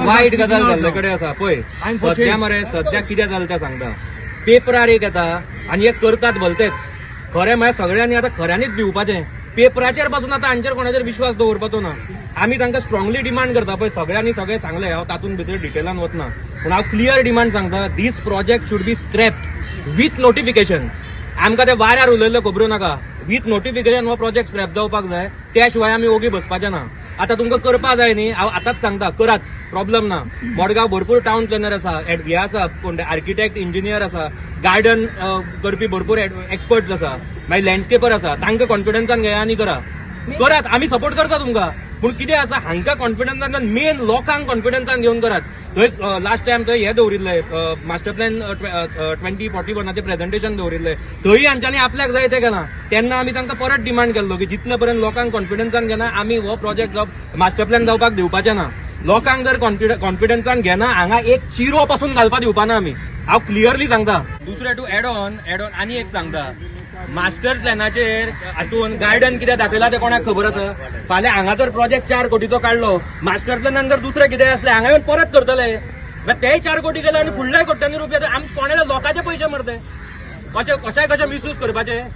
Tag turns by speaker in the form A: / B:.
A: वाईट गजाल जाल्ले कडेन आसा पळय. सध्या मरे सध्या कितें जालें तें सांगता. पेपरार एक येता आनी एक करतात भलतेच. खरें म्हळ्यार सगळ्यांनी आतां खऱ्यांनीच भिवपाचें. पेपराचेर पासून आतां हांचेर कोणाचेर विश्वास दवरपाचो ना. आमी तांकां स्ट्रॉंगली डिमांड करता पळय. सगळ्यांनी सगळें सांगलें, हांव तातूंत भितर डिटेलान वचना, पूण हांव क्लियर डिमांड सांगता. This project should be scrapped with notification. आमकां ते वाऱ्यार उलयल्ले खबरो नाका. विथ नोटिफिकेशन हो प्रोजेक्ट स्क्रॅप जावपाक जाय. त्या शिवाय आमी ओगी बसपाचे ना. आतां तुमकां करपा जाय न्ही, हांव आतांच सांगता, करात, प्रॉब्लेम ना. मडगांव भरपूर टावन प्लॅनर आसा, हे आसा कोण आर्किटेक्ट इंजिनियर आसा, गार्डन करपी भरपूर एक्सपर्ट्स आसा, मागीर लँडस्केपर आसा. तांकां कॉन्फिडन्सान घेया आनी करात. आमी सपोर्ट करता तुमकां. पूण कितें आसा, हांकां कॉन्फिडन्सान, मेन लोकांक कॉन्फिडन्सान घेवन करात. थंय लास्ट टायम थंय हे दवरिल्ले मास्टर प्लॅन 2041 प्रेझेंटेशन दवरिल्ले. थंय हांच्यांनी आपल्याक जाय तें केलां. तेन्ना आमी तांकां परत डिमांड केल्लो की जितले पर्यंत लोकांक कॉन्फिडन्सान घेना आमी हो प्रोजेक्ट मास्टर प्लॅन जावपाक दिवपाचे ना. लोकांक जर कॉन्फिडन्सान घेना हांगा एक चिरो पासून घालपाक दिवपाना आमी. हांव क्लियरली सांगता. दुसरे टू एड ऑन आनी एक सांगता. मास्टर प्लॅनाचेर हातून गार्डन कितें दाखयला तें कोणाक खबर आसा? फाल्यां हांगा जर प्रोजेक्ट 4 कोटीचो काडलो, मास्टर प्लॅनान जर दुसरें कितें आसलें हांगा येवन परत करतले. तेय 4 कोटी केले आनी फुडल्याय कोट्यांनी रुपया आमी कोणाला लोकांचे पयशे मरते. कशे मिसयूज करपाचे.